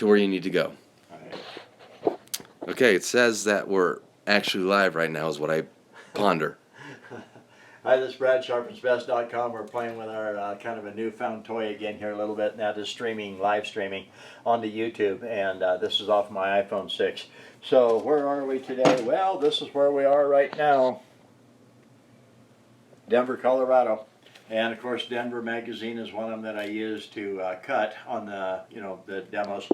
to where you need to go. All right. Okay, it says that we're actually live right now is what I ponder. Hi, this is Brad, sharpensbest.com. We're playing with our kind of a newfound toy again here a little bit. Now just live streaming onto YouTube, and this is off my iPhone 6. So where are we today? Well, this is where we are right now. Denver, Colorado. And of course, Denver Magazine is one of them that I use to cut on the, the demos.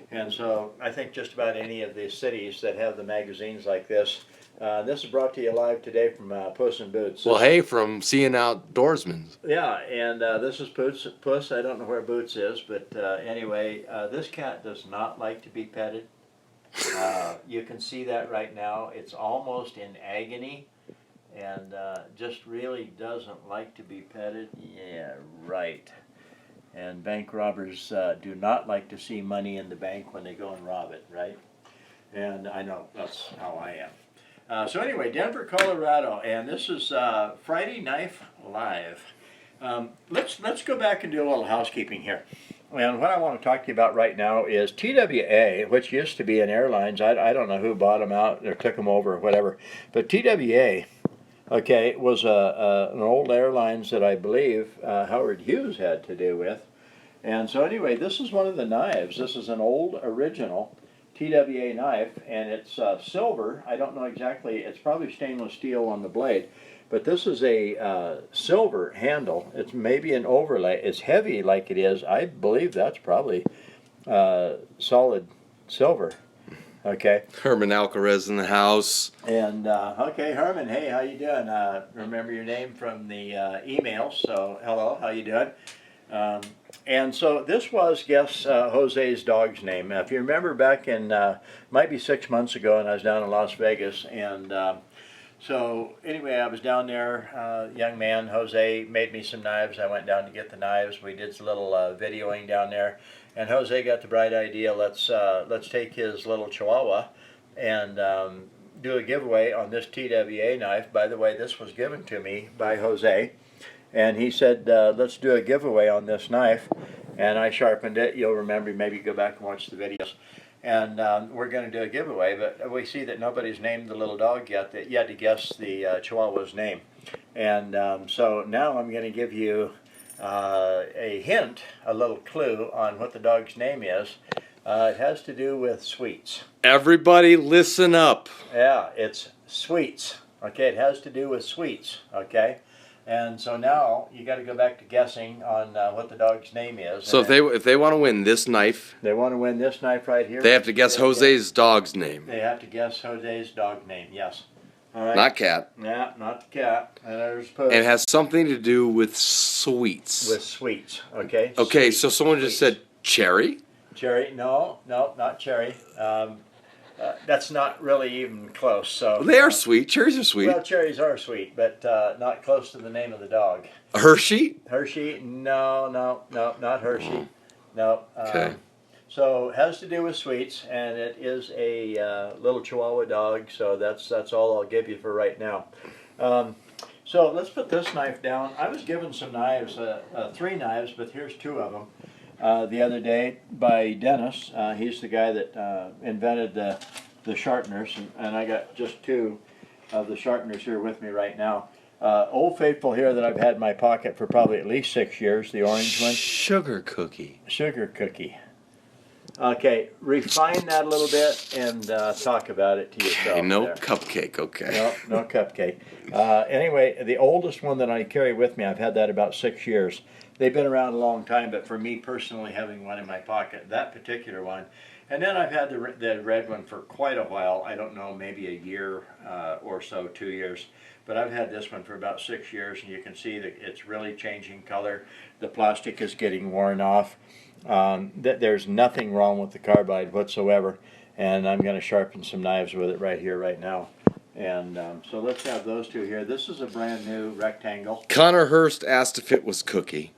And so I think just about any of the cities that have the magazines like this. This is brought to you live today from Puss in Boots. Well, hey, from Seeing Outdoorsman. Yeah, and this is Puss. I don't know where Boots is, but anyway, this cat does not like to be petted. You can see that right now. It's almost in agony and just really doesn't like to be petted. Yeah, right. And bank robbers do not like to see money in the bank when they go and rob it, right? And I know that's how I am. So anyway, Denver, Colorado, and this is Friday Knife Live. Let's go back and do a little housekeeping here. And what I want to talk to you about right now is TWA, which used to be in airlines. I don't know who bought them out or took them over or whatever, but TWA, okay, was an old airlines that I believe Howard Hughes had to do with. And so anyway, this is one of the knives. This is an old original TWA knife, and it's silver. I don't know exactly, it's probably stainless steel on the blade, but this is a silver handle. It's maybe an overlay. It's heavy like it is. I believe that's probably solid silver. Okay. Herman Alcarez in the house. And okay, Herman, hey, how you doing? Remember your name from the emails, so hello, how you doing? And so this was, guess, Jose's dog's name. If you remember back in, might be 6 months ago, and I was down in Las Vegas, and so anyway, I was down there, young man, Jose made me some knives. I went down to get the knives. We did some little videoing down there, and Jose got the bright idea, let's take his little Chihuahua and do a giveaway on this TWA knife. By the way, this was given to me by Jose. And he said, let's do a giveaway on this knife. And I sharpened it. You'll remember, maybe go back and watch the videos. And we're going to do a giveaway. But we see that nobody's named the little dog yet. That you had to guess the Chihuahua's name. And so now I'm going to give you a hint, a little clue on what the dog's name is. It has to do with sweets. Everybody listen up. Yeah, it's sweets. Okay, it has to do with sweets. Okay. And so now you got to go back to guessing on what the dog's name is. So if they want to win this knife, they want to win this knife right here. They have to guess Jose's dog's name. They have to guess Jose's dog name. Yes. All right. Not cat. Yeah, not the cat. And there's Puss. It has something to do with sweets. With sweets. Okay. Okay. Sweets. So someone just said cherry. Cherry? No, not cherry. That's not really even close. So They are sweet. Cherries are sweet. Well, cherries are sweet, but not close to the name of the dog. Hershey? Hershey? No, not Hershey. No. Okay. So it has to do with sweets, and it is a little Chihuahua dog. So that's all I'll give you for right now. So let's put this knife down. I was given some knives, 3 knives, but here's 2 of them. The other day by Dennis. He's the guy that invented the Sharpeners, and I got just 2 of the Sharpeners here with me right now. Old Faithful here that I've had in my pocket for probably at least 6 years, the orange one. Sugar cookie. Sugar cookie. Okay, refine that a little bit and talk about it to yourself. Okay, no there. cupcake, okay. No cupcake. Anyway, the oldest one that I carry with me, I've had that about 6 years. They've been around a long time, but for me personally, having one in my pocket, that particular one. And then I've had the red one for quite a while. I don't know, maybe a year or so, 2 years. But I've had this one for about 6 years, and you can see that it's really changing color. The plastic is getting worn off. There's nothing wrong with the carbide whatsoever. And I'm going to sharpen some knives with it right here, right now. And so let's have those 2 here. This is a brand new rectangle. Connor Hurst asked if it was Cookie.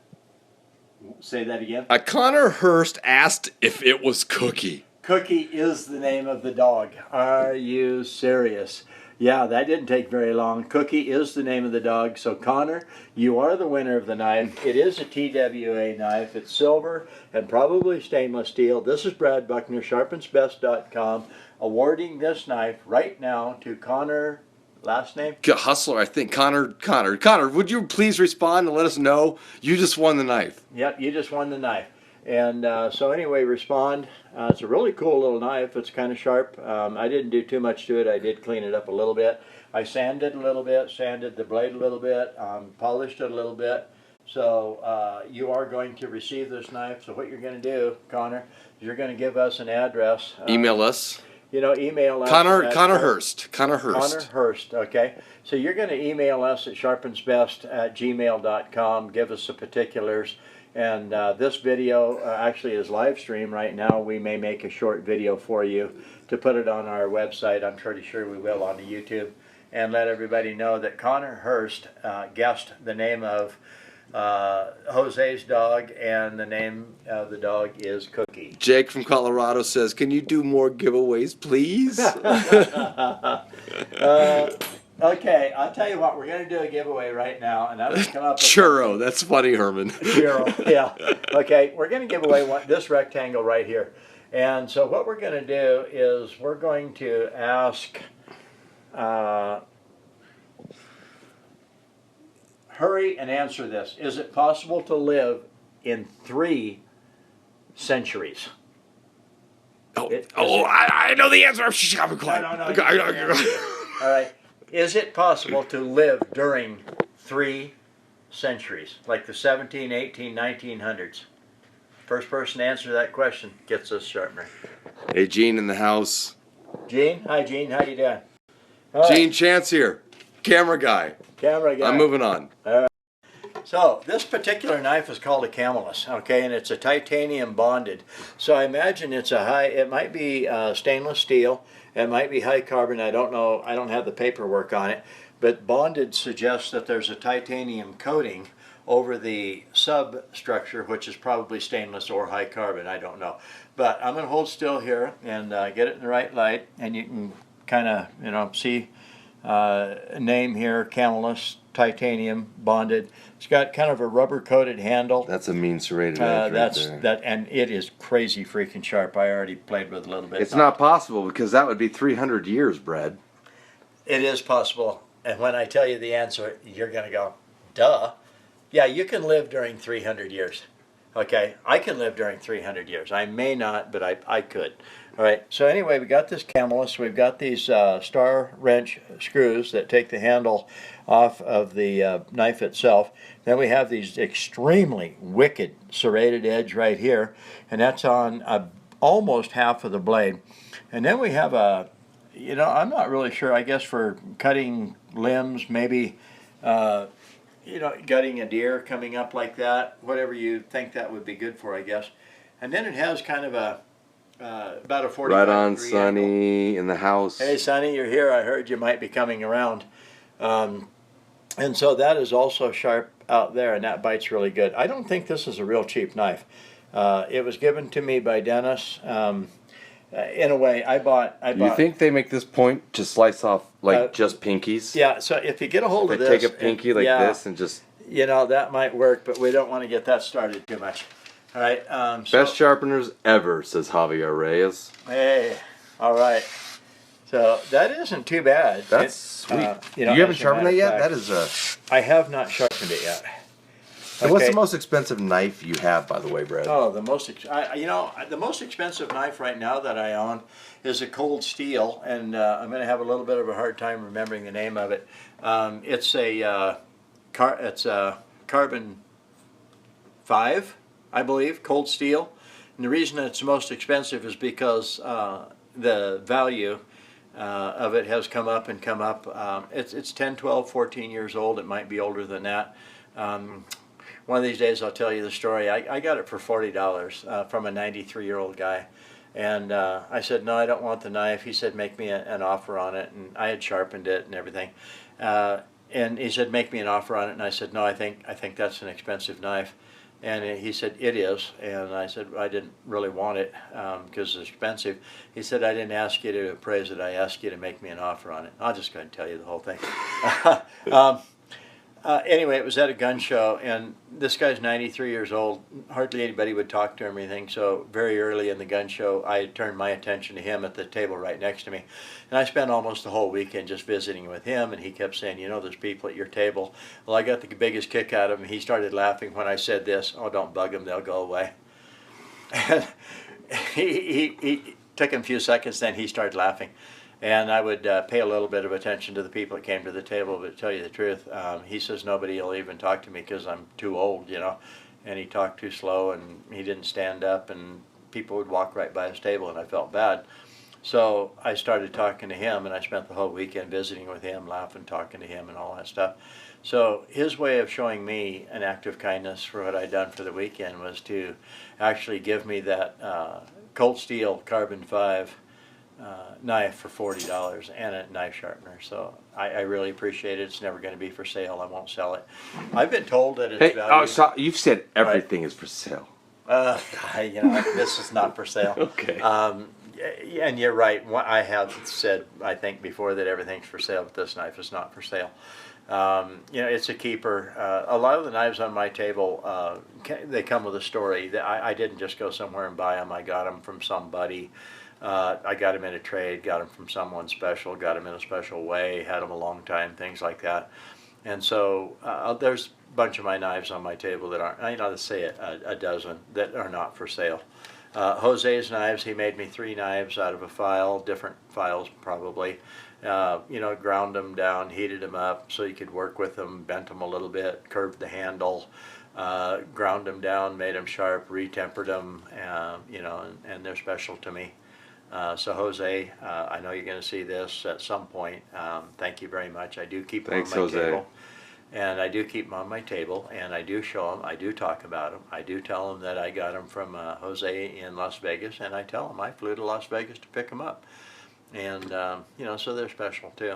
Say that again. Connor Hurst asked if it was Cookie. Cookie is the name of the dog. Are you serious? Yeah, that didn't take very long. Cookie is the name of the dog. So Connor, you are the winner of the knife. It is a TWA knife. It's silver and probably stainless steel. This is Brad Buckner, sharpensbest.com, awarding this knife right now to Connor, last name? Hustler, I think. Connor, would you please respond and let us know you just won the knife? Yep, you just won the knife. And so anyway, respond. It's a really cool little knife. It's kind of sharp. I didn't do too much to it. I did clean it up a little bit. I sanded a little bit, sanded the blade a little bit, polished it a little bit. So you are going to receive this knife. So what you're going to do, Connor, is you're going to give us an address. Email us. Email us. Connor Hurst. Connor Hurst, okay. So you're going to email us at sharpensbest@gmail.com. Give us the particulars. And this video actually is live stream right now. We may make a short video for you to put it on our website. I'm pretty sure we will on the YouTube. And let everybody know that Connor Hurst guessed the name of Jose's dog, and the name of the dog is Cookie. Jake from Colorado says, can you do more giveaways, please? Okay, I'll tell you what, we're going to do a giveaway right now, and I'm going to come up with Churro, that's funny, Herman. Churro, yeah. Okay, we're going to give away this rectangle right here. And so what we're going to do is we're going to ask, hurry and answer this. Is it possible to live in 3 centuries? I know the answer. No. All right. Is it possible to live during 3 centuries, like the 17, 18, 1900s? First person to answer that question gets us sharpener. Hey, Gene in the house. Gene? Hi, Gene. How you doing? Gene Chance here. Camera guy. Camera guy. I'm moving on. All right. So this particular knife is called a Camelus, okay, and it's a titanium bonded. So I imagine it's it might be stainless steel, it might be high carbon, I don't know, I don't have the paperwork on it, but bonded suggests that there's a titanium coating over the substructure, which is probably stainless or high carbon, I don't know. But I'm going to hold still here and get it in the right light, and you can kind of, see name here, Camelus, titanium bonded. It's got kind of a rubber coated handle. That's a mean serrated edge right there. And it is crazy freaking sharp. I already played with it a little bit. It's not possible, because that would be 300 years, Brad. It is possible. And when I tell you the answer, you're going to go, duh. Yeah, you can live during 300 years. Okay, I can live during 300 years. I may not, but I could. All right, so anyway, we got this Camelus. We've got these star wrench screws that take the handle off of the knife itself. Then we have these extremely wicked serrated edge right here, and that's on almost half of the blade. And then we have I'm not really sure, I guess for cutting limbs, maybe, gutting a deer coming up like that, whatever you think that would be good for, I guess. And then it has kind of about a 45 right on, degree Sonny, angle. in the house. Hey, Sonny, you're here. I heard you might be coming around. And so that is also sharp out there, and that bites really good. I don't think this is a real cheap knife. It was given to me by Dennis. In a way, I bought. You think they make this point to slice off just pinkies? Yeah. So if you get a hold of this, take a pinky this and just. That might work, but we don't want to get that started too much. All right. Best sharpeners ever, says Javier Reyes. Hey. All right. So that isn't too bad. That's sweet. You haven't sharpened that yet? That is a. I have not sharpened it yet. Okay. What's the most expensive knife you have, by the way, Brad? Oh, the most expensive knife right now that I own is a cold steel, and I'm going to have a little bit of a hard time remembering the name of it. It's a carbon 5, I believe, cold steel. And the reason it's the most expensive is because the value of it has come up and come up. It's 10, 12, 14 years old. It might be older than that. One of these days I'll tell you the story. I got it for $40 from a 93-year-old guy. And I said, no, I don't want the knife. He said, make me an offer on it. And I had sharpened it and everything. And he said, make me an offer on it. And I said, no, I think that's an expensive knife. And he said, it is. And I said, I didn't really want it because it's expensive. He said, I didn't ask you to appraise it. I asked you to make me an offer on it. I'll just go ahead and tell you the whole thing. Anyway, it was at a gun show, and this guy's 93 years old. Hardly anybody would talk to him or anything, so very early in the gun show, I turned my attention to him at the table right next to me. And I spent almost the whole weekend just visiting with him, and he kept saying, you know, there's people at your table. Well, I got the biggest kick out of him. He started laughing when I said this, oh, don't bug them, they'll go away. And he took him a few seconds, then he started laughing. And I would pay a little bit of attention to the people that came to the table, but to tell you the truth, he says nobody will even talk to me because I'm too old, you know. And he talked too slow, and he didn't stand up, and people would walk right by his table, and I felt bad. So I started talking to him, and I spent the whole weekend visiting with him, laughing, talking to him, and all that stuff. So his way of showing me an act of kindness for what I'd done for the weekend was to actually give me that Cold Steel Carbon 5 knife for $40 and a knife sharpener. So I really appreciate it. It's never going to be for sale. I won't sell it. I've been told that it's valued. Oh, so you've said everything is for sale. You know, this is not for sale. Okay. And you're right. I have said, I think, before that everything's for sale, but this knife is not for sale. You know, it's a keeper. A lot of the knives on my table, they come with a story. I didn't just go somewhere and buy them. I got them from somebody. I got them in a trade, got them from someone special, got them in a special way, had them a long time, things like that. And so there's a bunch of my knives on my table that aren't, I know, let's say a dozen that are not for sale. Jose's knives, he made me 3 knives out of a file, different files probably. You know, ground them down, heated them up so you could work with them, bent them a little bit, curved the handle, ground them down, made them sharp, retempered them, you know, and they're special to me. So Jose, I know you're going to see this at some point. Thank you very much. I do keep them on my table. And I do keep them on my table, and I do show them, I do talk about them. I do tell them that I got them from Jose in Las Vegas, and I tell them I flew to Las Vegas to pick them up. And, you know, so they're special too.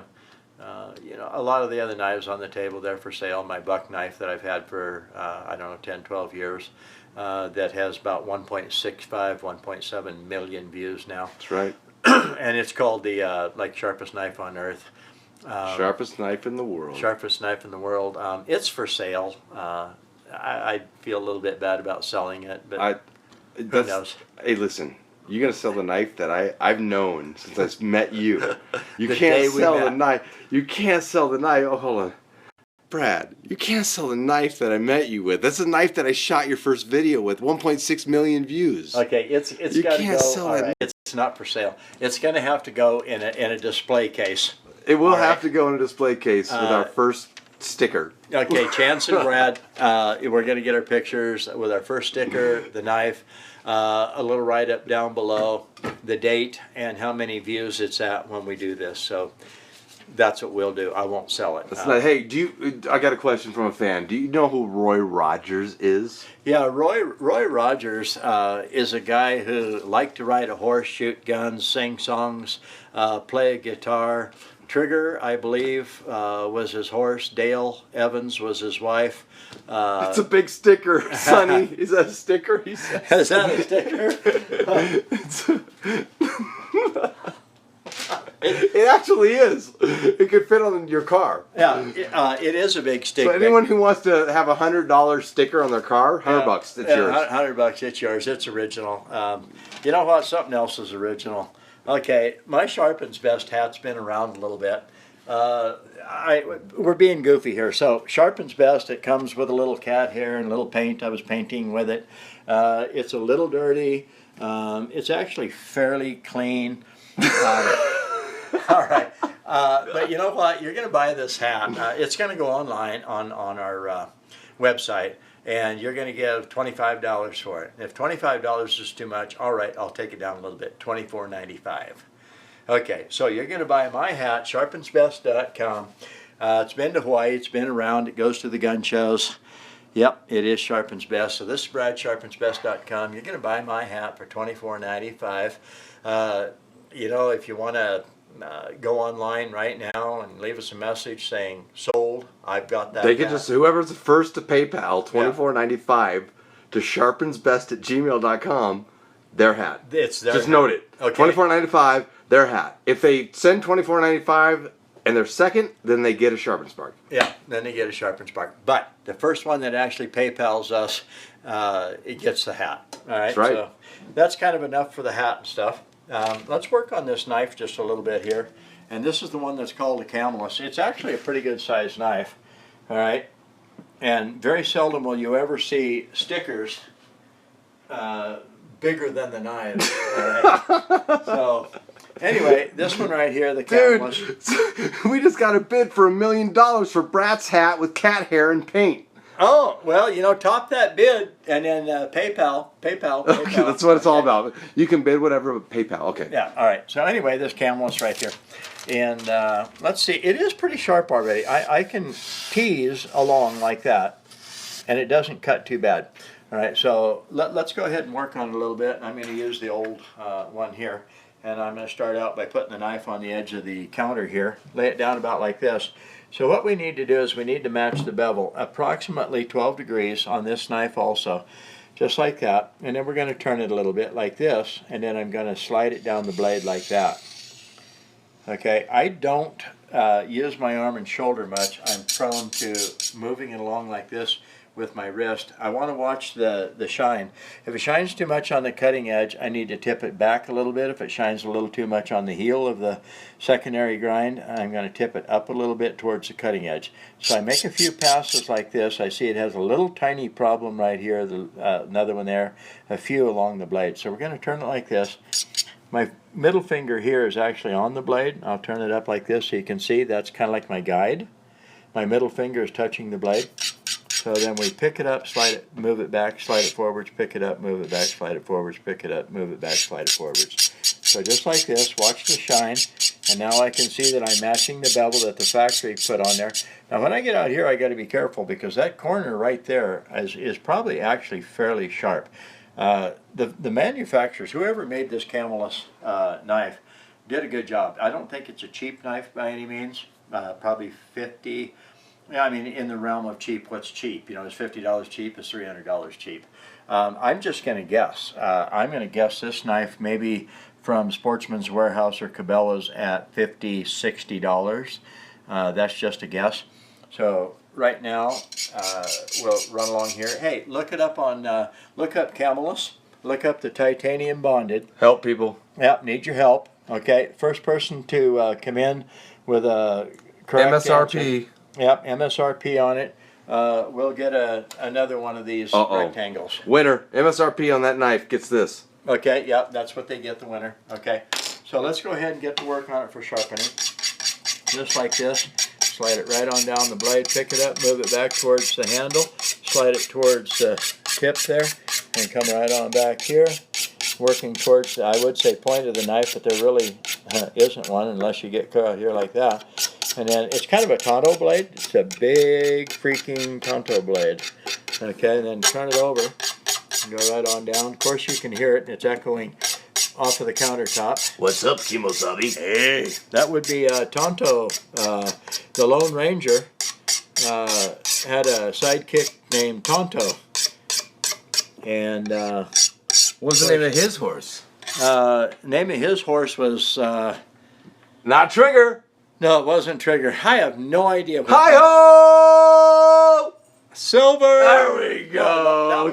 You know, a lot of the other knives on the table, they're for sale. My buck knife that I've had for, I don't know, 10, 12 years, that has about 1.65, 1.7 million views now. That's right. And it's called the, like, sharpest knife on earth. Sharpest knife in the world. Sharpest knife in the world. It's for sale. I feel a little bit bad about selling it, but who knows? Hey, listen. You're going to sell the knife that I've known since I've met you. You The can't day we sell met. the knife. You can't sell the knife. Oh, hold on. Brad, you can't sell the knife that I met you with. That's a knife that I shot your first video with. 1.6 million views. Okay, it's You got to can't go. sell All it. right, it's not for sale. It's going to have to go in a display case. It will All have right. to go in a display case with our first sticker. Okay, Chance and Brad, we're going to get our pictures with our first sticker, the knife, a little write-up down below, the date, and how many views it's at when we do this. So that's what we'll do. I won't sell it. That's not, hey, I got a question from a fan. Do you know who Roy Rogers is? Yeah, Roy Rogers is a guy who liked to ride a horse, shoot guns, sing songs, play a guitar. Trigger, I believe, was his horse. Dale Evans was his wife. It's a big sticker, Sonny. Is that a sticker? He says. Is that a sticker? It actually is. It could fit on your car. Yeah, it is a big stick. So anyone who wants to have a $100 sticker on their car, $100, it's yours. $100, it's yours. It's original. You know what? Something else is original. Okay, my Sharpens Best hat's been around a little bit. We're being goofy here. So Sharpens Best, it comes with a little cat hair and a little paint. I was painting with it. It's a little dirty. It's actually fairly clean. All right. But you know what? You're going to buy this hat. It's going to go online on our website. And you're going to give $25 for it. If $25 is too much, all right, I'll take it down a little bit, $24.95. Okay, so you're going to buy my hat, sharpensbest.com. It's been to Hawaii, it's been around, it goes to the gun shows. Yep, it is Sharpens Best. So this is Brad, sharpensbest.com. You're going to buy my hat for $24.95. You know, if you want to go online right now and leave us a message saying sold, I've got that. They can just, whoever's the first to PayPal, $24.95, to sharpensbest@gmail.com, their hat. It's their Just hat. note it. Okay. $24.95, their hat. If they send $24.95 and they're second, then they get a Sharpen Spark. Yeah, then they get a Sharpen Spark. But the first one that actually PayPal's us, it gets the hat. All right. That's right. So that's kind of enough for the hat and stuff. Let's work on this knife just a little bit here. And this is the one that's called a Camelus. It's actually a pretty good sized knife. All right. And very seldom will you ever see stickers bigger than the knives. All right. So anyway, this one right here, the Camelus. Dude, we just got a bid for $1 million for Brat's hat with cat hair and paint. Oh, well, you know, top that bid and then PayPal. Okay, that's what it's all about. You can bid whatever with PayPal. Okay. Yeah, all right. So anyway, this Camelus right here. And let's see, it is pretty sharp already. I can tease along like that, and it doesn't cut too bad. All right, so let's go ahead and work on it a little bit. I'm going to use the old one here, and I'm going to start out by putting the knife on the edge of the counter here, lay it down about like this. So what we need to do is we need to match the bevel approximately 12 degrees on this knife also, just like that. And then we're going to turn it a little bit like this, and then I'm going to slide it down the blade like that. Okay, I don't use my arm and shoulder much. I'm prone to moving it along like this with my wrist. I want to watch the shine. If it shines too much on the cutting edge, I need to tip it back a little bit. If it shines a little too much on the heel of the secondary grind, I'm going to tip it up a little bit towards the cutting edge. So I make a few passes like this. I see it has a little tiny problem right here, another one there, a few along the blade. So we're going to turn it like this. My middle finger here is actually on the blade. I'll turn it up like this so you can see that's kind of like my guide. My middle finger is touching the blade. So then we pick it up, slide it, move it back, slide it forwards, pick it up, move it back, slide it forwards, pick it up, move it back, slide it forwards. So just like this, watch the shine, and now I can see that I'm matching the bevel that the factory put on there. Now when I get out here, I got to be careful because that corner right there is probably actually fairly sharp. The manufacturers, whoever made this Camelus knife, did a good job. I don't think it's a cheap knife by any means. Probably 50. Yeah, I mean, in the realm of cheap, what's cheap? You know, is $50 cheap? Is $300 cheap? I'm just going to guess. I'm going to guess this knife maybe from Sportsman's Warehouse or Cabela's at $50, $60. That's just a guess. So right now, we'll run along here. Hey, look it up on, look up Camelus. Look up the titanium bonded. Help people. Yep, need your help. Okay, first person to come in with a correct MSRP. answer. Yep, MSRP on it. We'll get another one of these rectangles. Winner. MSRP on that knife gets this. Okay, yep, that's what they get, the winner. Okay, so let's go ahead and get to work on it for sharpening. Just like this. Slide it right on down the blade, pick it up, move it back towards the handle, slide it towards the tip there, and come right on back here, working towards, I would say, point of the knife, but there really isn't one unless you get cut out here like that. And then it's kind of a Tonto blade. It's a big freaking Tonto blade. Okay, and then turn it over and go right on down. Of course, you can hear it. It's echoing off of the countertop. What's up, Kimosabi? Hey, that would be Tonto. The Lone Ranger had a sidekick named Tonto. And What's the name of his horse? name of his horse was Not Trigger. no, it wasn't Trigger. I have no idea. Hi-ho! Silver. There we go.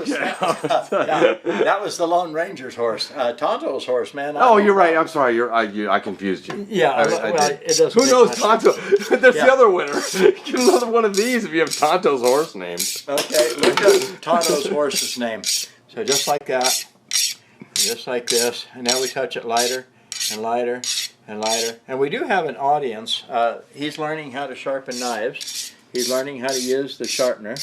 That was the Lone Ranger's horse. Tonto's horse, man. Oh, you're right. I'm sorry. I confused you. Yeah, I well, did. it doesn't. Who make knows much Tonto? There's Yeah. the other winner. Get another one of these if you have Tonto's horse name. Okay, look up Tonto's horse's name. So just like that, just like this, and now we touch it lighter and lighter and lighter. And we do have an audience. He's learning how to sharpen knives. He's learning how to use the sharpener.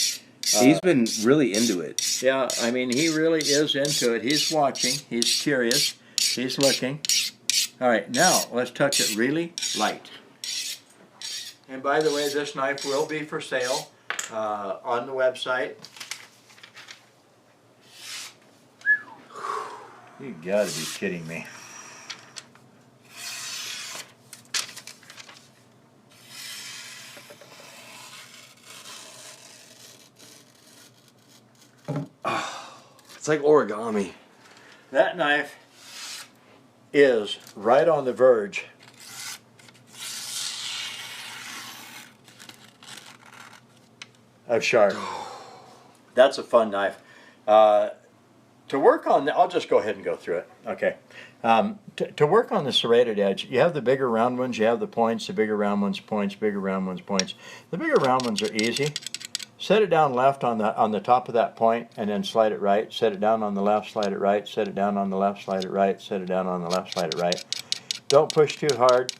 He's been really into it. Yeah, I mean, he really is into it. He's watching. He's curious. He's looking. All right, now let's touch it really light. And by the way, this knife will be for sale on the website. You gotta be kidding me. It's like origami. That knife is right on the verge of sharp. That's a fun knife. To work on, I'll just go ahead and go through it. Okay. To work on the serrated edge, you have the bigger round ones, you have the points, the bigger round ones, points, bigger round ones, points. The bigger round ones are easy. Set it down left on the top of that point and then slide it right. Set it down on the left, slide it right. Set it down on the left, slide it right. Set it down on the left, slide it right. Don't push too hard.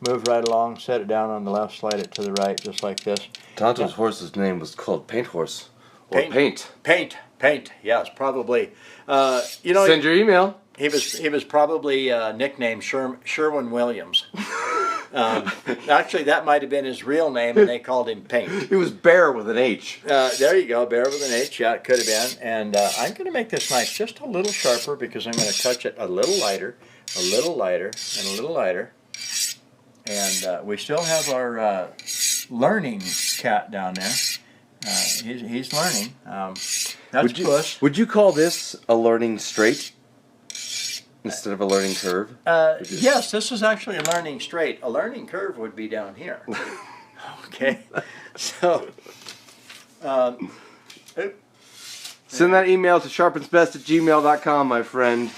Move right along. Set it down on the left, slide it to the right, just like this. Tonto's horse's name was called Paint Horse. Or Paint. Paint. Yes, probably. You know, send your email. He was probably nicknamed Sherwin Williams. Actually, that might have been his real name, and they called him Paint. He was Bear with an H. There you go, Bear with an H. Yeah, it could have been. And I'm going to make this knife just a little sharper because I'm going to touch it a little lighter, and a little lighter. And we still have our learning cat down there. He's learning. That's Puss. Would you call this a learning straight instead of a learning curve? Yes, this is actually a learning straight. A learning curve would be down here. Okay, so send that email to sharpensbest@gmail.com, my friend.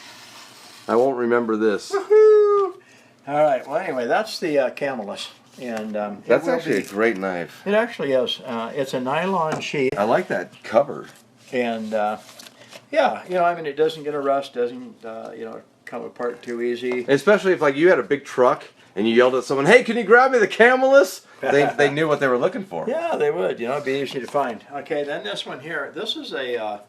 I won't remember this. Woohoo! All right. Well, anyway, that's the Camelus. And that's actually a great knife. It actually is. It's a nylon sheath. I like that cover. And yeah, you know, I mean, it doesn't get a rust, doesn't you know, come apart too easy. Especially if like you had a big truck and you yelled at someone, "Hey, can you grab me the Camelus?" They knew what they were looking for. Yeah, they would. You know, it'd be easy to find. Okay, then this one here. This is a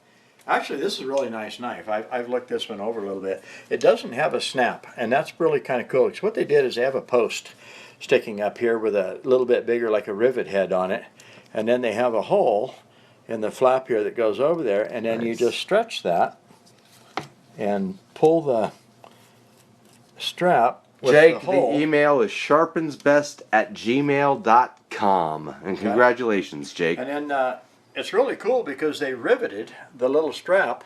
actually, this is a really nice knife. I've looked this one over a little bit. It doesn't have a snap, and that's really kind of cool. Because what they did is they have a post sticking up here with a little bit bigger, like a rivet head on it, and then they have a hole in the flap here that goes over there, and then you just stretch that and pull the strap with Jake, the hole. the email is sharpensbest@gmail.com, and congratulations, Jake. And then it's really cool because they riveted the little strap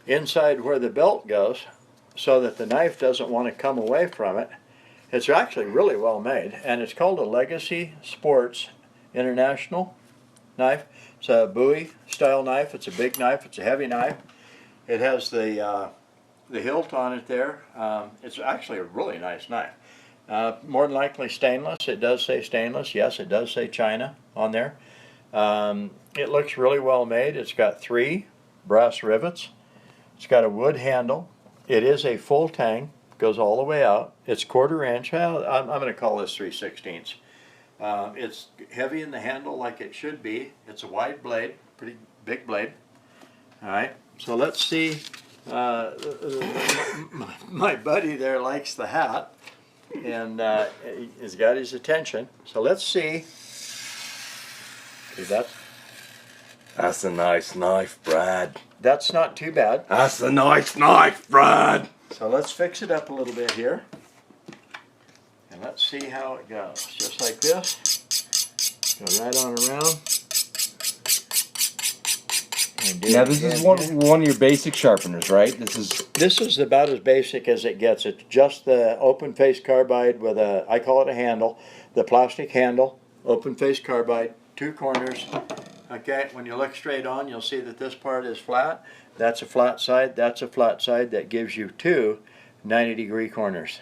inside where the belt goes so that the knife doesn't want to come away from it. It's actually really well made, and it's called a Legacy Sports International knife. It's a Bowie style knife. It's a big knife. It's a heavy knife. It has the hilt on it there. It's actually a really nice knife. More than likely stainless. It does say stainless. Yes, it does say China on there. It looks really well made. It's got 3 brass rivets. It's got a wood handle. It is a full tang. Goes all the way out. It's 1/4 inch. I'm going to call this 3/16. It's heavy in the handle like it should be. It's a wide blade, pretty big blade. All right, so let's see. My buddy there likes the hat, and he's got his attention. So let's see. See, That's a nice knife, Brad. that's not too bad. That's a nice knife, Brad. So let's fix it up a little bit here. And let's see how it goes. Just like this. Go right on around. Now this is one of your basic sharpeners, right? This is about as basic as it gets. It's just the open face carbide with a, I call it a handle, the plastic handle, open face carbide, 2 corners. Okay, when you look straight on, you'll see that this part is flat. That's a flat side. That's a flat side. That gives you 2 90-degree corners.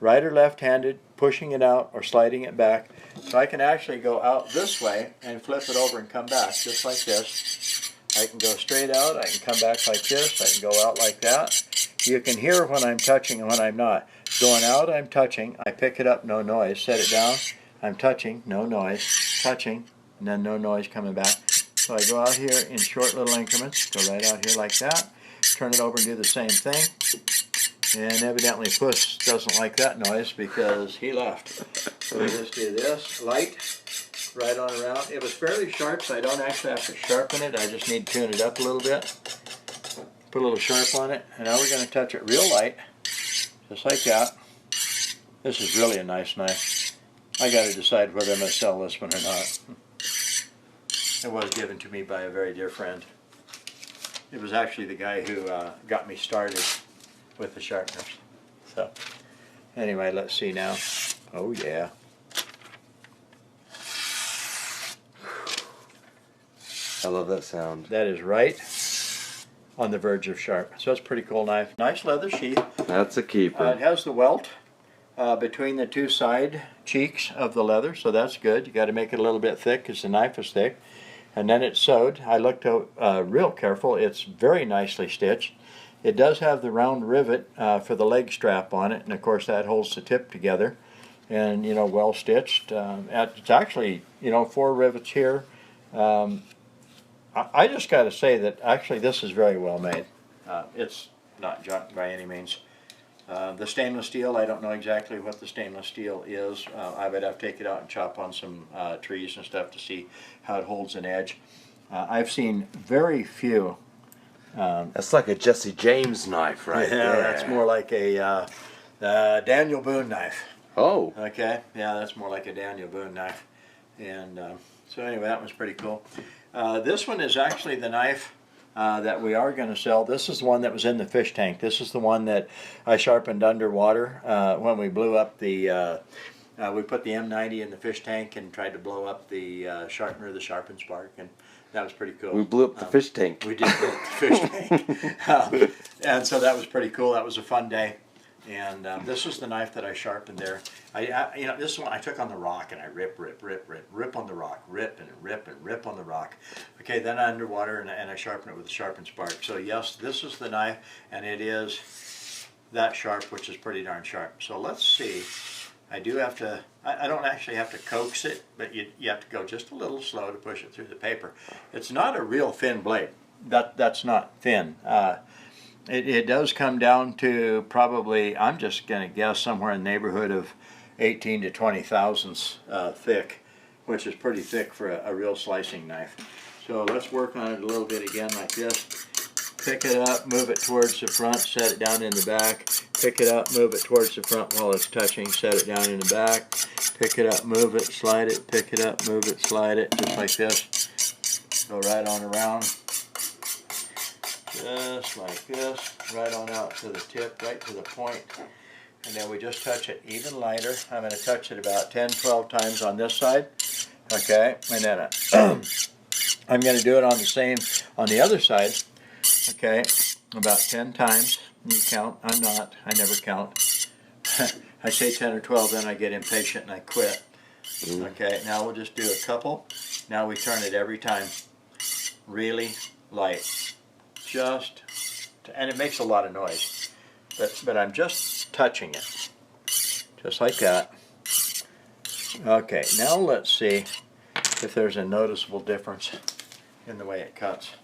Right or left-handed, pushing it out or sliding it back. So I can actually go out this way and flip it over and come back, just like this. I can go straight out. I can come back like this. I can go out like that. You can hear when I'm touching and when I'm not. Going out, I'm touching. I pick it up, no noise. Set it down. I'm touching, no noise. Touching, and then no noise coming back. So I go out here in short little increments, go right out here like that, turn it over and do the same thing. And evidently Puss doesn't like that noise because he left. So we just do this, light, right on around. It was fairly sharp, so I don't actually have to sharpen it. I just need to tune it up a little bit. Put a little sharp on it, and now we're going to touch it real light, just like that. This is really a nice knife. I got to decide whether I'm going to sell this one or not. It was given to me by a very dear friend. It was actually the guy who got me started with the sharpeners. So anyway, let's see now. Oh yeah. I love that sound. That is right on the verge of sharp. So it's a pretty cool knife. Nice leather sheath. That's a keeper. It has the welt between the two side cheeks of the leather, so that's good. You got to make it a little bit thick because the knife is thick. And then it's sewed. I looked real careful. It's very nicely stitched. It does have the round rivet for the leg strap on it, and of course that holds the tip together. And you know, well stitched. It's actually, you know, 4 rivets here. I just got to say that actually this is very well made. It's not junk by any means. The stainless steel, I don't know exactly what the stainless steel is. I would have to take it out and chop on some trees and stuff to see how it holds an edge. I've seen very few. That's like a Jesse James knife right there. That's more like a Daniel Boone knife. Oh. Okay, yeah, that's more like a Daniel Boone knife. And so anyway, that was pretty cool. This one is actually the knife that we are going to sell. This is the one that was in the fish tank. This is the one that I sharpened underwater when we blew up the, we put the M90 in the fish tank and tried to blow up the sharpener, the Sharpens bark, and that was pretty cool. We blew up the fish tank. We did blow up the fish tank. And so that was pretty cool. That was a fun day. And this was the knife that I sharpened there. You know, this one I took on the rock and I rip on the rock, rip on the rock. Okay, then underwater and I sharpen it with a sharpened spark. So yes, this is the knife, and it is that sharp, which is pretty darn sharp. So let's see. I do have to. I don't actually have to coax it, but you have to go just a little slow to push it through the paper. It's not a real thin blade. That's not thin. It does come down to probably, I'm just going to guess, somewhere in the neighborhood of 18 to 20 thousandths thick, which is pretty thick for a real slicing knife. So let's work on it a little bit again like this. Pick it up, move it towards the front, set it down in the back. Pick it up, move it towards the front while it's touching, set it down in the back. Pick it up, move it, slide it, pick it up, move it, slide it, just like this. Go right on around. Just like this, right on out to the tip, right to the point. And then we just touch it even lighter. I'm going to touch it about 10-12 times on this side. Okay, and then I'm going to do it on the other side. Okay, about 10 times. You count. I never count. I say 10 or 12, then I get impatient and I quit. Okay, now we'll just do a couple. Now we turn it every time. Really light. And it makes a lot of noise, but I'm just touching it, just like that. Okay, now let's see if there's a noticeable difference in the way it cuts.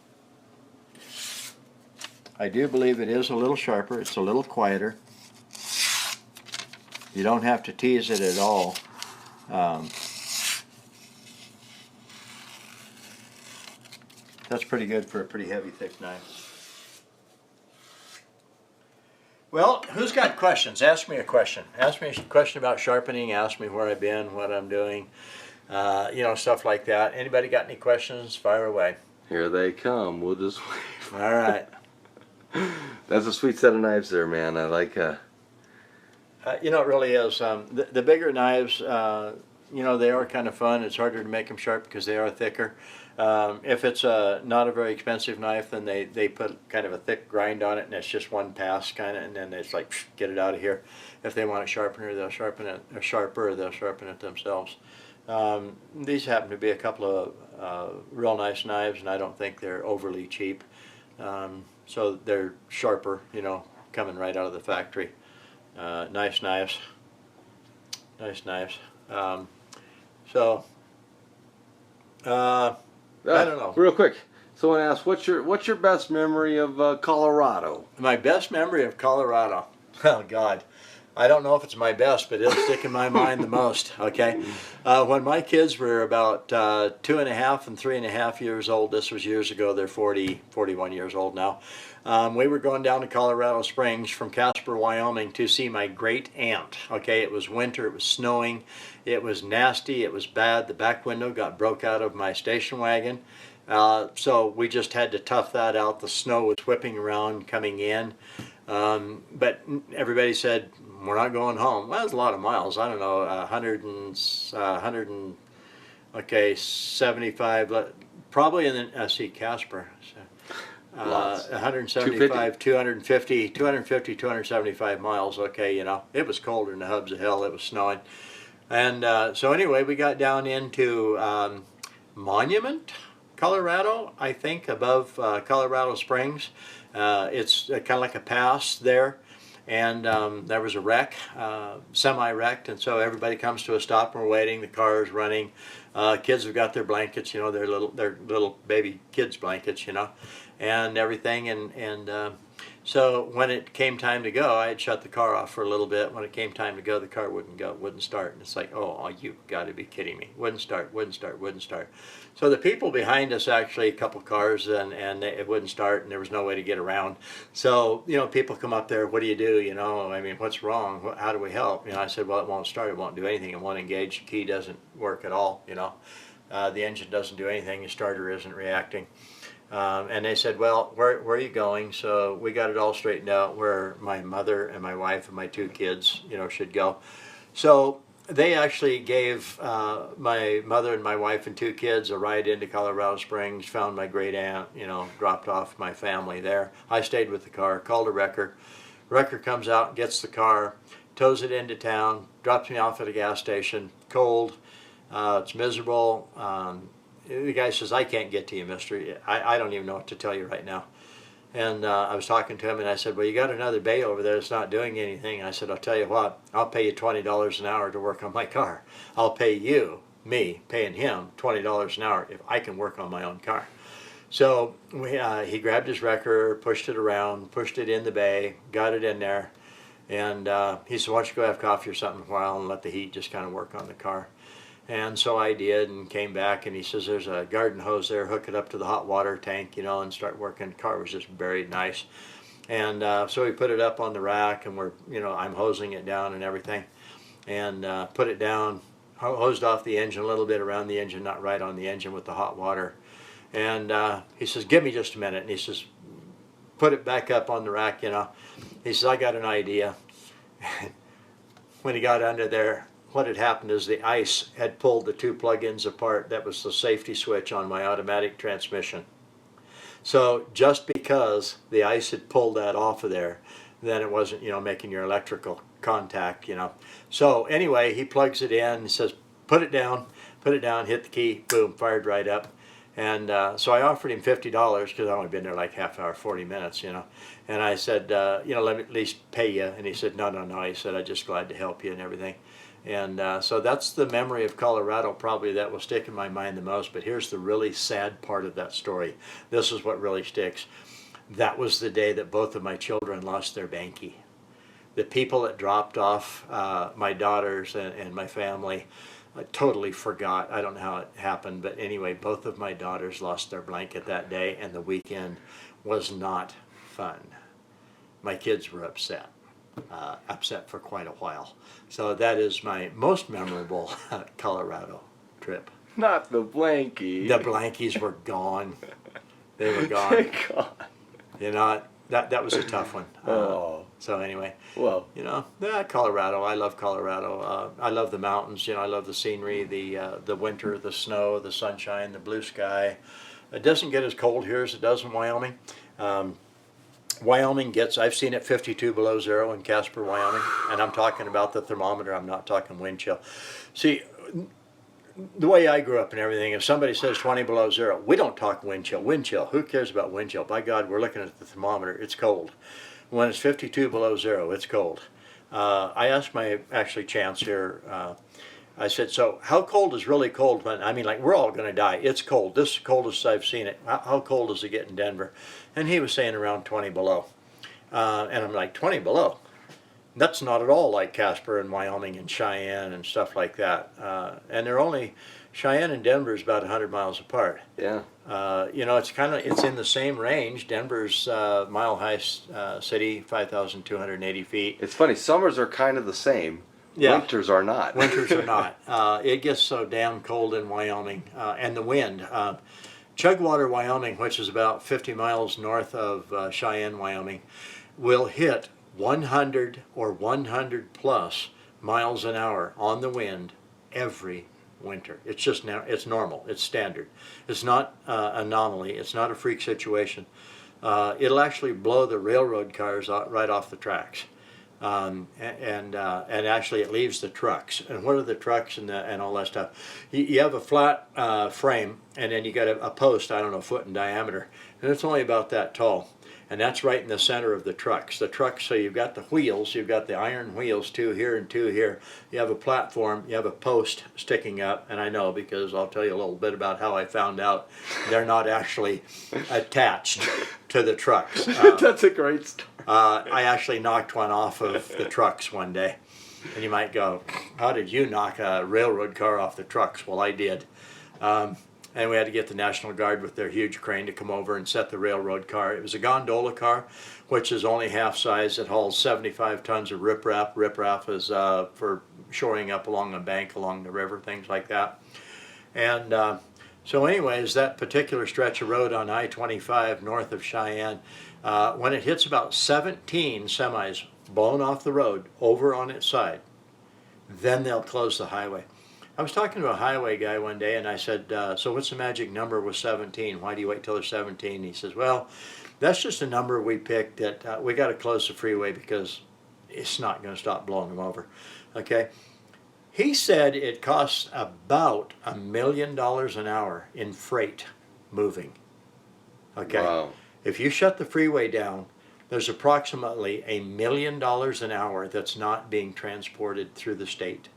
I do believe it is a little sharper. It's a little quieter. You don't have to tease it at all. That's pretty good for a pretty heavy, thick knife. Well, who's got questions? Ask me a question. Ask me a question about sharpening. Ask me where I've been, what I'm doing, you know, stuff like that. Anybody got any questions? Fire away. Here they come. We'll just wait. All right. That's a sweet set of knives there, man. I like. You know, it really is. The bigger knives, you know, they are kind of fun. It's harder to make them sharp because they are thicker. If it's not a very expensive knife, then they put kind of a thick grind on it, and it's just one pass kind of, and then it's like, get it out of here. If they want a sharpener, they'll sharpen it, or sharper, they'll sharpen it themselves. These happen to be a couple of real nice knives, and I don't think they're overly cheap. So they're sharper, you know, coming right out of the factory. Nice knives. Nice knives. I don't know. Real quick, someone asked, "What's your best memory of Colorado?" My best memory of Colorado. Oh God, I don't know if it's my best, but it'll stick in my mind the most. Okay, when my kids were about 2.5 and 3.5 years old, this was years ago. They're 41 years old now. We were going down to Colorado Springs from Casper, Wyoming to see my great aunt. Okay, it was winter, it was snowing, it was nasty, it was bad. The back window got broke out of my station wagon, So we just had to tough that out. The snow was whipping around coming in. But everybody said, we're not going home. Well, that's a lot of miles. I don't know, 75, probably in the, see, Casper. So, 175, 250, 275 miles. Okay, you know, it was colder than the hubs of hell. It was snowing. And so anyway, we got down into Monument, Colorado, I think, above Colorado Springs. It's kind of like a pass there, and there was a wreck, semi-wrecked, and so everybody comes to a stop and we're waiting. The car is running. Kids have got their blankets, you know, their little baby kids blankets, you know, and everything. And so when it came time to go, I had shut the car off for a little bit. When it came time to go, the car wouldn't go, wouldn't start. And it's like, oh, you've got to be kidding me. Wouldn't start, wouldn't start, wouldn't start. So the people behind us, actually, a couple cars, and it wouldn't start, and there was no way to get around. So, you know, people come up there, what do you do? You know, I mean, what's wrong? How do we help? You know, I said, well, it won't start. It won't do anything. It won't engage. The key doesn't work at all, you know. The engine doesn't do anything. The starter isn't reacting. And they said, well, where are you going? So we got it all straightened out where my mother and my wife and my 2 kids, you know, should go. So they actually gave my mother and my wife and 2 kids a ride into Colorado Springs, found my great aunt, you know, dropped off my family there. I stayed with the car, called a wrecker. Wrecker comes out, gets the car, tows it into town, drops me off at a gas station, cold, it's miserable. The guy says, I can't get to you, mister. I don't even know what to tell you right now. And I was talking to him, and I said, well, you got another bay over there that's not doing anything. And I said, I'll tell you what, I'll pay you $20 an hour to work on my car. I'll pay you, me, paying him $20 an hour if I can work on my own car. So he grabbed his wrecker, pushed it around, pushed it in the bay, got it in there. And he said, why don't you go have coffee or something for a while and let the heat just kind of work on the car. And so I did, and came back, and he says, there's a garden hose there, hook it up to the hot water tank, you know, and start working. The car was just buried nice. And so we put it up on the rack, and we're, you know, I'm hosing it down and everything. And put it down, hosed off the engine a little bit around the engine, not right on the engine with the hot water. And he says, give me just a minute. And he says, put it back up on the rack, you know. He says, I got an idea. When he got under there, what had happened is the ice had pulled the 2 plug-ins apart. That was the safety switch on my automatic transmission. So just because the ice had pulled that off of there, then it wasn't, you know, making your electrical contact, you know. So anyway, he plugs it in, he says, put it down, hit the key, boom, fired right up. And so I offered him $50 because I'd only been there like half hour, 40 minutes, you know. And I said, you know, let me at least pay you. And he said, no. He said, I'm just glad to help you and everything. And so that's the memory of Colorado probably that will stick in my mind the most. But here's the really sad part of that story. This is what really sticks. That was the day that both of my children lost their banky. The people that dropped off my daughters and my family, I totally forgot. I don't know how it happened. But anyway, both of my daughters lost their blanket that day, and the weekend was not fun. My kids were upset. Upset for quite a while. So that is my most memorable Colorado trip. Not the blankie. The blankies were gone. They were gone. Thank God. You know, that was a tough one. So anyway, well, you know, Colorado. I love Colorado. I love the mountains. You know, I love the scenery, the winter, the snow, the sunshine, the blue sky. It doesn't get as cold here as it does in Wyoming. Wyoming gets, I've seen it 52 below zero in Casper, Wyoming, and I'm talking about the thermometer, I'm not talking wind chill. See, the way I grew up and everything, if somebody says 20 below zero, we don't talk wind chill. Wind chill, who cares about wind chill? By God, we're looking at the thermometer, it's cold. When it's 52 below zero, it's cold. I asked my, actually, Chance here, I said, so how cold is really cold when, I mean, like, we're all going to die. It's cold. This is the coldest I've seen it. How cold does it get in Denver? And he was saying around 20 below. And I'm like, 20 below? That's not at all like Casper and Wyoming and Cheyenne and stuff like that. And they're only, Cheyenne and Denver is about 100 miles apart. yeah. You know, it's kind of, it's in the same range. Denver's mile-high city, 5,280 feet. It's funny, summers are kind of the same. Yeah. Winters are not. Winters are not. It gets so damn cold in Wyoming. And the wind. Chugwater, Wyoming, which is about 50 miles north of Cheyenne, Wyoming, will hit 100 or 100 plus miles an hour on the wind every winter. It's just now, it's normal, it's standard. It's not anomaly, it's not a freak situation. It'll actually blow the railroad cars right off the tracks. And actually it leaves the trucks. And what are the trucks and all that stuff? You have a flat frame, and then you got a post, I don't know, a foot in diameter, and it's only about that tall. And that's right in the center of the trucks. The trucks, so you've got the wheels, you've got the iron wheels, two here and two here. You have a platform, you have a post sticking up, and I know because I'll tell you a little bit about how I found out they're not actually attached to the trucks. That's a great story. I actually knocked one off of the trucks one day. And you might go, how did you knock a railroad car off the trucks? Well, I did. And we had to get the National Guard with their huge crane to come over and set the railroad car. It was a gondola car, which is only half size. It hauls 75 tons of riprap. Riprap is for shoring up along a bank, along the river, things like that. And so anyways, that particular stretch of road on I-25 north of Cheyenne, when it hits about 17 semis blown off the road over on its side, then they'll close the highway. I was talking to a highway guy one day, and I said, so what's the magic number with 17? Why do you wait till there's 17? He says, well, that's just a number we picked that we got to close the freeway because it's not going to stop blowing them over. Okay. He said it costs about $1 million an hour in freight moving. Okay. Wow. If you shut the freeway down, there's approximately $1 million an hour that's not being transported through the state.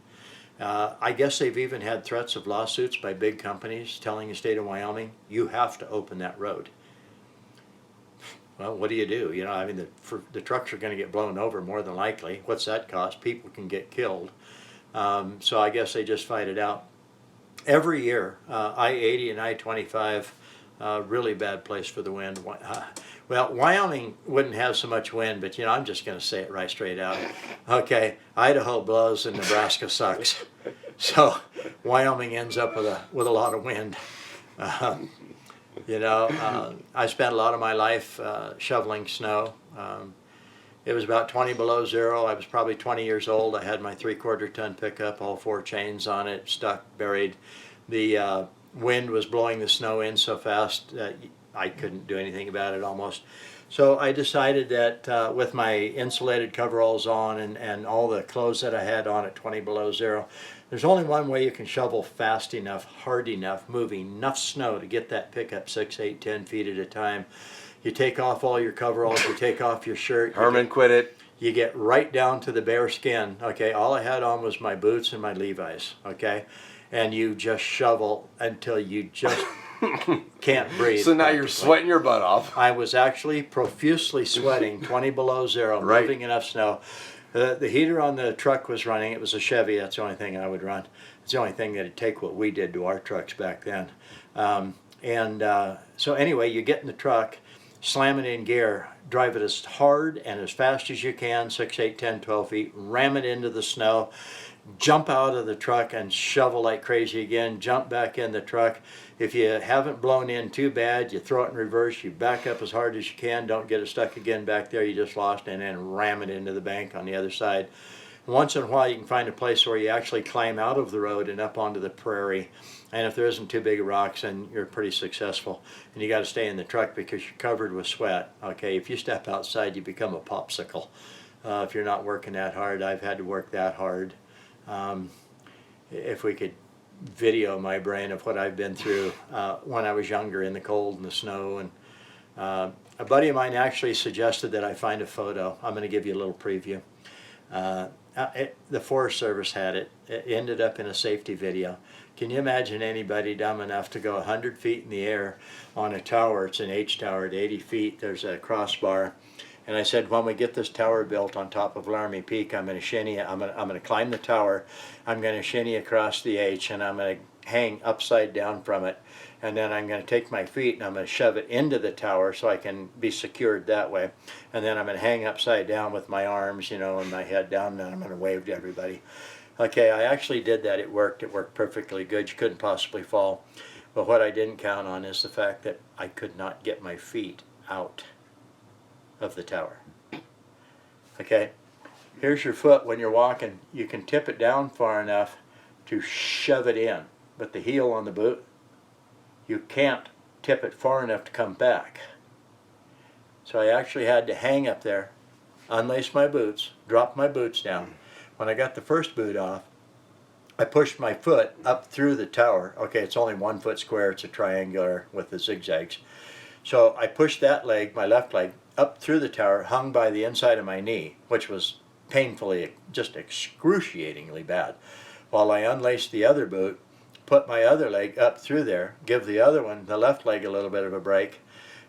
I guess they've even had threats of lawsuits by big companies telling the state of Wyoming, you have to open that road. Well, what do? You know, I mean, the trucks are going to get blown over more than likely. What's that cost? People can get killed. So I guess they just fight it out. Every year, I-80 and I-25, really bad place for the wind. Well, Wyoming wouldn't have so much wind, but you know, I'm just going to say it right straight out. Okay, Idaho blows and Nebraska sucks. So Wyoming ends up with a lot of wind. You know, I spent a lot of my life shoveling snow. It was about 20 below zero. I was probably 20 years old. I had my 3/4 ton pickup, all 4 chains on it, stuck, buried. The wind was blowing the snow in so fast that I couldn't do anything about it almost. So I decided that with my insulated coveralls on and all the clothes that I had on at 20 below zero, there's only one way you can shovel fast enough, hard enough, move enough snow to get that pickup 6, 8, 10 feet at a time. You take off all your coveralls, you take off your shirt. Herman, quit it. You get right down to the bare skin. Okay, all I had on was my boots and my Levi's. Okay, and you just shovel until you just can't breathe. So now you're sweating your butt off. I was actually profusely sweating, 20 below zero, Right. moving enough snow. The heater on the truck was running. It was a Chevy. That's the only thing I would run. It's the only thing that'd take what we did to our trucks back then. So anyway, you get in the truck, slam it in gear, drive it as hard and as fast as you can, 6, 8, 10, 12 feet, ram it into the snow, jump out of the truck and shovel like crazy again, jump back in the truck. If you haven't blown in too bad, you throw it in reverse, you back up as hard as you can, don't get it stuck again back there you just lost, and then ram it into the bank on the other side. Once in a while you can find a place where you actually climb out of the road and up onto the prairie. And if there isn't too big of rocks, then you're pretty successful. And you got to stay in the truck because you're covered with sweat. Okay, if you step outside, you become a popsicle. If you're not working that hard, I've had to work that hard. If we could video my brain of what I've been through when I was younger in the cold and the snow. And a buddy of mine actually suggested that I find a photo. I'm going to give you a little preview. The Forest Service had it. It ended up in a safety video. Can you imagine anybody dumb enough to go 100 feet in the air on a tower? It's an H tower at 80 feet. There's a crossbar. And I said, when we get this tower built on top of Laramie Peak, I'm going to shinny. I'm going to climb the tower. I'm going to shinny across the H, and I'm going to hang upside down from it. And then I'm going to take my feet and I'm going to shove it into the tower so I can be secured that way. And then I'm going to hang upside down with my arms, you know, and my head down, and I'm going to wave to everybody. Okay, I actually did that. It worked. It worked perfectly good. You couldn't possibly fall. But what I didn't count on is the fact that I could not get my feet out of the tower. Okay, here's your foot when you're walking. You can tip it down far enough to shove it in, but the heel on the boot, you can't tip it far enough to come back. So I actually had to hang up there, unlace my boots, drop my boots down. When I got the first boot off, I pushed my foot up through the tower. Okay, it's only 1 foot square. It's a triangular with the zigzags. So I pushed that leg, my left leg, up through the tower, hung by the inside of my knee, which was painfully, just excruciatingly bad. While I unlaced the other boot, put my other leg up through there, give the other one, the left leg, a little bit of a break,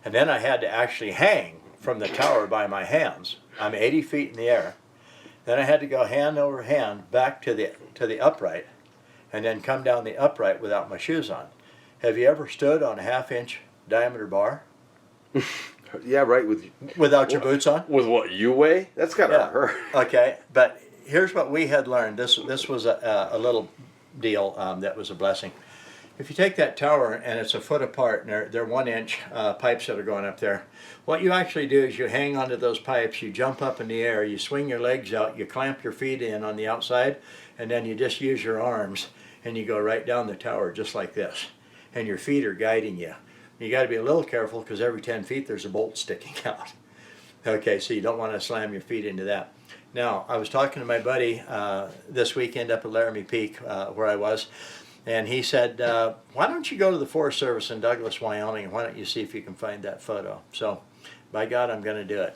and then I had to actually hang from the tower by my hands. I'm 80 feet in the air. Then I had to go hand over hand back to the upright, and then come down the upright without my shoes on. Have you ever stood on a 1/2-inch diameter bar? Yeah, right. Without your boots on? With what you weigh? That's gotta hurt. Okay, but here's what we had learned. This was a little deal that was a blessing. If you take that tower and it's a foot apart, and they're 1-inch pipes that are going up there, what you actually do is you hang onto those pipes, you jump up in the air, you swing your legs out, you clamp your feet in on the outside, and then you just use your arms and you go right down the tower just like this. And your feet are guiding you. You got to be a little careful because every 10 feet there's a bolt sticking out. Okay, so you don't want to slam your feet into that. Now, I was talking to my buddy this weekend up at Laramie Peak where I was, and he said, why don't you go to the Forest Service in Douglas, Wyoming, and why don't you see if you can find that photo? So, by God, I'm going to do it.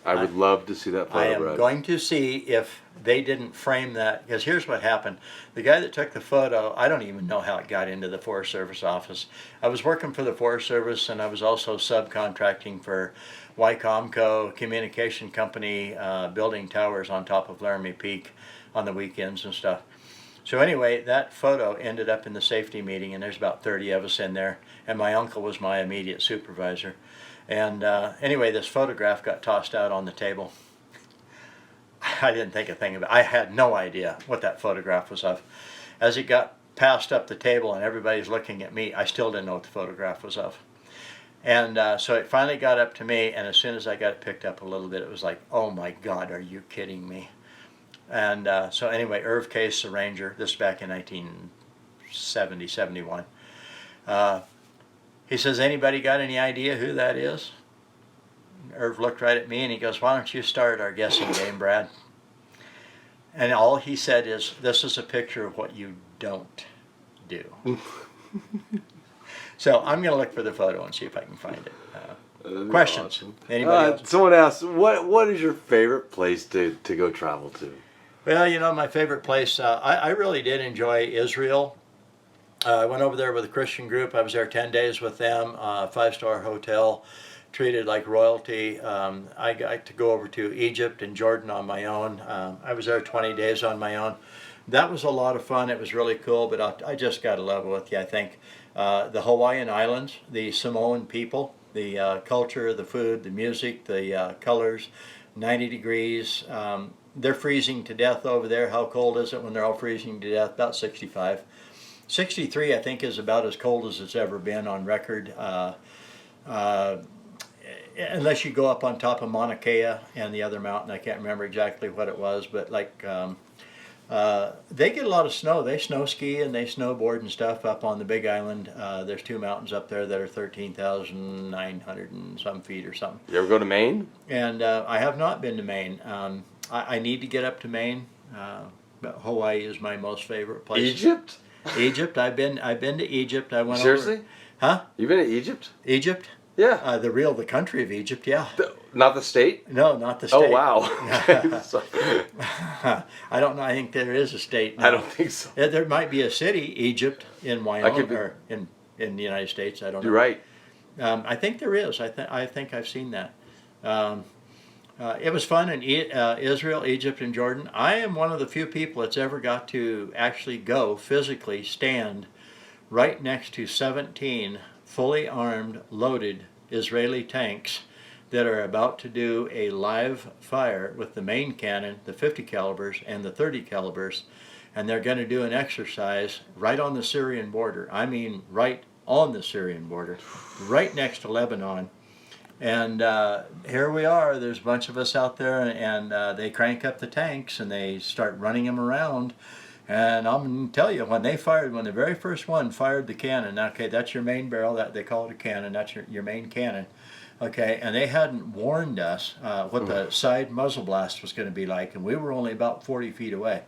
I would love to see that photo, I am Brad. going to see if they didn't frame that, because here's what happened. The guy that took the photo, I don't even know how it got into the Forest Service office. I was working for the Forest Service, and I was also subcontracting for Wycomco Communication Company, building towers on top of Laramie Peak on the weekends and stuff. So anyway, that photo ended up in the safety meeting, and there's about 30 of us in there, and my uncle was my immediate supervisor. And anyway, this photograph got tossed out on the table. I didn't think a thing of it. I had no idea what that photograph was of. As it got passed up the table and everybody's looking at me, I still didn't know what the photograph was of. And so it finally got up to me, and as soon as I got it picked up a little bit, it was like, oh my God, are you kidding me? And so anyway, Irv Case, the ranger, this is back in 1970, 71. He says, anybody got any idea who that is? Irv looked right at me and he goes, why don't you start our guessing game, Brad? And all he said is, this is a picture of what you don't do. So I'm going to look for the photo and see if I can find it. Questions? Awesome. Anybody else? Someone asked, what is your favorite place to go travel to? Well, you know, my favorite place, I really did enjoy Israel. I went over there with a Christian group. I was there 10 days with them, 5-star hotel, treated like royalty. I got to go over to Egypt and Jordan on my own. I was there 20 days on my own. That was a lot of fun. It was really cool, but I just got to level with you, I think. The Hawaiian Islands, the Samoan people, the culture, the food, the music, the colors, 90 degrees. They're freezing to death over there. How cold is it when they're all freezing to death? About 65. 63, I think, is about as cold as it's ever been on record. Unless you go up on top of Mauna Kea and the other mountain. I can't remember exactly what it was, but like they get a lot of snow. They snow ski and they snowboard and stuff up on the Big Island. There's 2 mountains up there that are 13,900 and some feet or something. You ever go to Maine? And I have not been to Maine. I need to get up to Maine, but Hawaii is my most favorite place. Egypt? Egypt. I've been to Egypt. I went Seriously? over. Huh? You've been to Egypt? Egypt? Yeah. The country of Egypt, yeah. Not the state? No, not the state. Oh, wow. I don't know. I think there is a state now. I don't think so. There might be a city, Egypt, in Wyoming, or in the United States. I don't know. You're right. I think there is. I think I've seen that. It was fun in Israel, Egypt, and Jordan. I am one of the few people that's ever got to actually go physically stand right next to 17 fully armed, loaded Israeli tanks that are about to do a live fire with the main cannon, the 50 calibers and the 30 calibers, and they're going to do an exercise right on the Syrian border. I mean, right on the Syrian border, right next to Lebanon. And here we are, there's a bunch of us out there, and they crank up the tanks and they start running them around. And I'm going to tell you, when they very first one fired the cannon, okay, that's your main barrel, that they call it a cannon, that's your main cannon. Okay, and they hadn't warned us what the side muzzle blast was going to be like, and we were only about 40 feet away.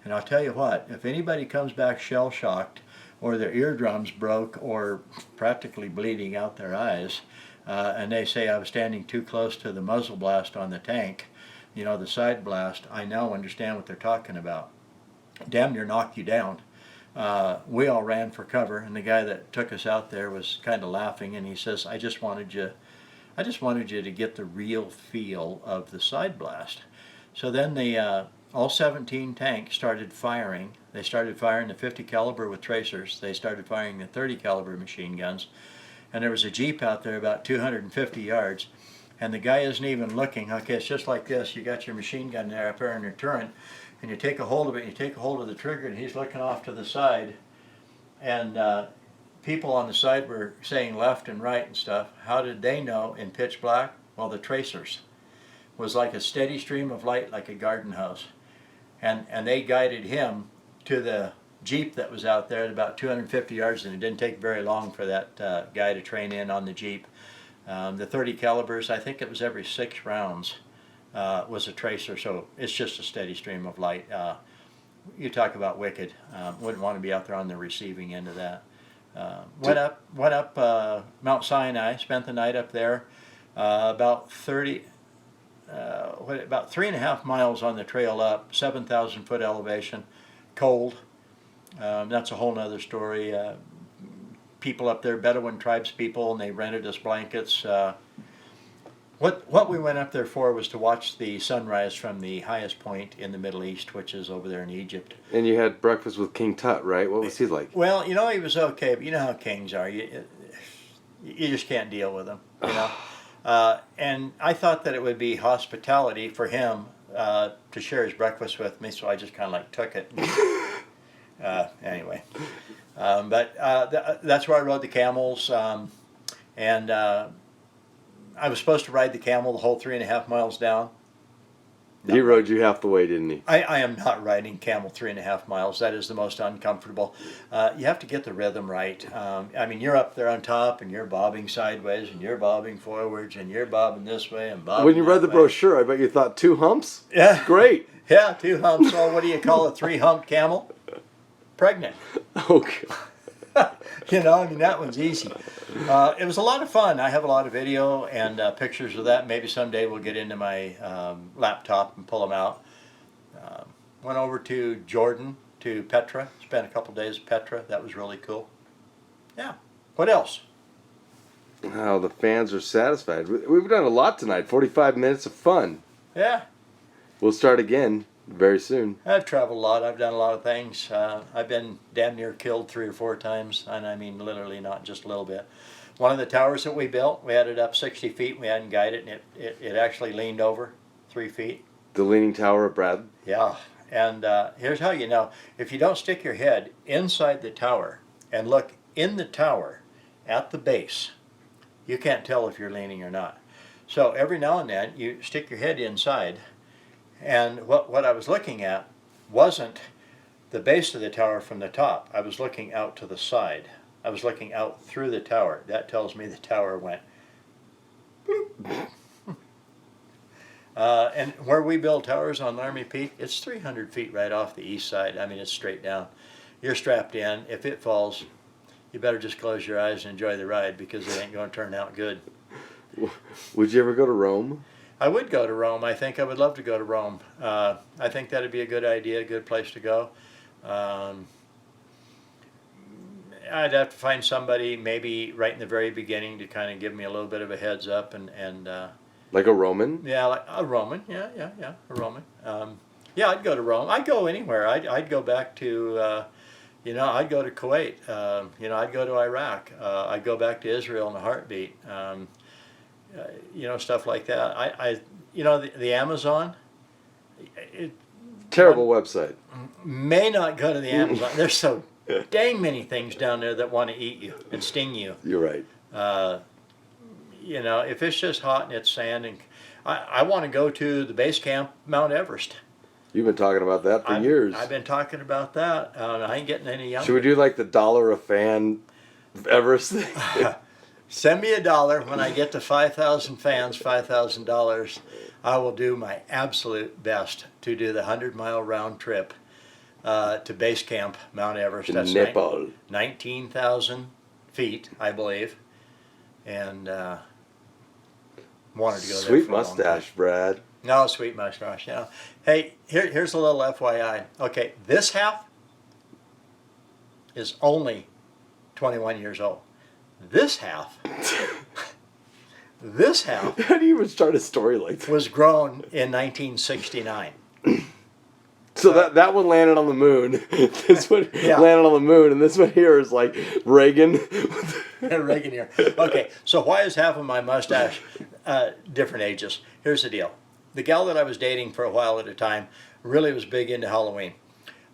And I'll tell you what, if anybody comes back shell-shocked, or their eardrums broke, or practically bleeding out their eyes, and they say I was standing too close to the muzzle blast on the tank, you know, the side blast, I now understand what they're talking about. Damn near knocked you down. We all ran for cover, and the guy that took us out there was kind of laughing, and he says, I just wanted you to get the real feel of the side blast. So then all 17 tanks started firing. They started firing the 50 caliber with tracers. They started firing the 30 caliber machine guns. And there was a Jeep out there about 250 yards. And the guy isn't even looking. Okay, it's just like this. You got your machine gun there up there in your turret. And you take a hold of it, and you take a hold of the trigger, and he's looking off to the side. And people on the side were saying left and right and stuff. How did they know in pitch black? Well, the tracers was like a steady stream of light, like a garden hose. And they guided him to the Jeep that was out there at about 250 yards, and it didn't take very long for that guy to train in on the Jeep. The 30 calibers, I think it was every 6 rounds was a tracer, so it's just a steady stream of light. You talk about wicked. Wouldn't want to be out there on the receiving end of that. Went up Mount Sinai, spent the night up there, about 3.5 miles on the trail up, 7,000 foot elevation, cold. That's a whole nother story. People up there, Bedouin tribes people, and they rented us blankets. What we went up there for was to watch the sunrise from the highest point in the Middle East, which is over there in Egypt. And you had breakfast with King Tut, right? What was he like? Well, you know, he was okay, but you know how kings are. You just can't deal with them, you know. And I thought that it would be hospitality for him to share his breakfast with me, so I just kind of like took it. Anyway, but that's where I rode the camels, and I was supposed to ride the camel the whole 3.5 miles down. He rode you half the way, didn't he? I am not riding camel 3.5 miles. That is the most uncomfortable. You have to get the rhythm right. I mean, you're up there on top, and you're bobbing sideways, and you're bobbing forwards, and you're bobbing this way, and bobbing When you read the way. brochure, I bet you thought 2 humps? Yeah. Great. Yeah, 2 humps. Oh, what do you call a 3-humped camel? Pregnant. Okay. You know, I mean, that one's easy. It was a lot of fun. I have a lot of video and pictures of that. Maybe someday we'll get into my laptop and pull them out. Went over to Jordan, to Petra. Spent a couple days at Petra. That was really cool. Yeah. What else? Oh, the fans are satisfied. We've done a lot tonight. 45 minutes of fun. Yeah. We'll start again very soon. I've traveled a lot. I've done a lot of things. I've been damn near killed 3 or 4 times, and I mean literally, not just a little bit. One of the towers that we built, we had it up 60 feet. We hadn't guided it, and it actually leaned over 3 feet. The Leaning Tower of Brad. Yeah, and here's how you know. If you don't stick your head inside the tower and look in the tower at the base, you can't tell if you're leaning or not. So every now and then, you stick your head inside. And what I was looking at wasn't the base of the tower from the top. I was looking out to the side. I was looking out through the tower. That tells me the tower went bloop. And where we build towers on Laramie Peak, it's 300 feet right off the east side. I mean, it's straight down. You're strapped in. If it falls, you better just close your eyes and enjoy the ride, because it ain't going to turn out good. Would you ever go to Rome? I would go to Rome. I think I would love to go to Rome. I think that'd be a good idea, a good place to go. I'd have to find somebody maybe right in the very beginning to kind of give me a little bit of a heads up and like a Roman? Yeah, like a Roman. Yeah, a Roman. Yeah, I'd go to Rome. I'd go anywhere. I'd go back to, I'd go to Kuwait. I'd go to Iraq. I'd go back to Israel in a heartbeat. Stuff like that. The Amazon. Terrible website. May not go to the Amazon. They're so dang many things down there that want to eat you and sting you. You're right. You know, if it's just hot and it's sand, and I want to go to the base camp, Mount Everest. You've been talking about that for years. I've been talking about that. I ain't getting any younger. Should we do like the $1 a fan Everest thing? Send me $1 when I get to 5,000 fans, $5,000. I will do my absolute best to do the 100-mile round trip to base camp, Mount Everest. That's Nepal. 19,000 feet, I believe. And wanted to go there. Sweet for a long time. mustache, Brad. No, sweet mustache. Yeah. Hey, here's a little FYI. Okay, this half is only 21 years old. This half, How do you even start a story like that? was grown in 1969. So that one landed on the moon. This one Yeah. landed on the moon, and this one here is like Reagan. Reagan here. Okay, so why is half of my mustache different ages? Here's the deal. The gal that I was dating for a while at a time really was big into Halloween.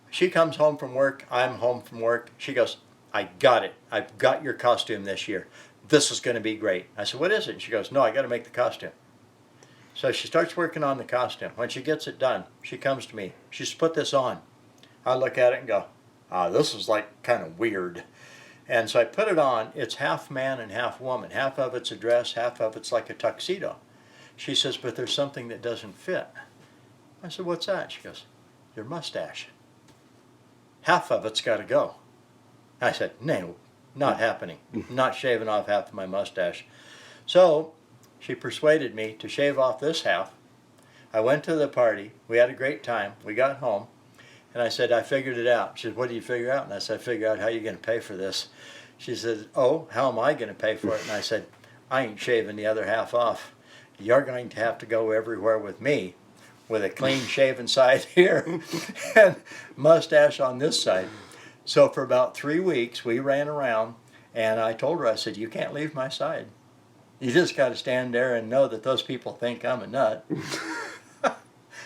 She comes home from work, I'm home from work. She goes, I got it. I've got your costume this year. This is going to be great. I said, what is it? And she goes, no, I got to make the costume. So she starts working on the costume. When she gets it done, she comes to me. She says, put this on. I look at it and go, this is like kind of weird. And so I put it on. It's half man and half woman. Half of it's a dress, half of it's like a tuxedo. She says, but there's something that doesn't fit. I said, what's that? She goes, your mustache. Half of it's got to go. I said, no, not happening. Not shaving off half of my mustache. So she persuaded me to shave off this half. I went to the party. We had a great time. We got home. And I said, I figured it out. She said, what do you figure out? And I said, I figure out how you're going to pay for this. She said, oh, how am I going to pay for it? And I said, I ain't shaving the other half off. You're going to have to go everywhere with me with a clean shaven side here and mustache on this side. So for about 3 weeks, we ran around, and I told her, I said, you can't leave my side. You just got to stand there and know that those people think I'm a nut.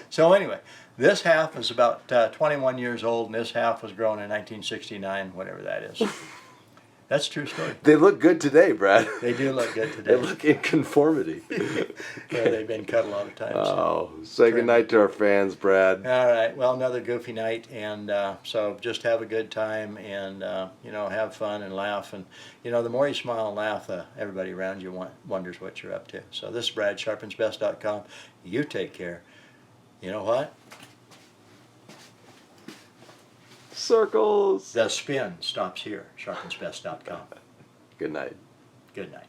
So anyway, this half is about 21 years old, and this half was grown in 1969, whatever that is. That's a true story. They look good today, Brad. They do look good today. They look in conformity. Yeah, they've been cut a lot of times. Oh, say goodnight to our fans, Brad. All right. Well, another goofy night, and so just have a good time, and you know, have fun and laugh, and you know, the more you smile and laugh, everybody around you wonders what you're up to. So this is Brad, sharpensbest.com. You take care. You know what? Circles. The spin stops here. Sharpensbest.com. Good night. Good night.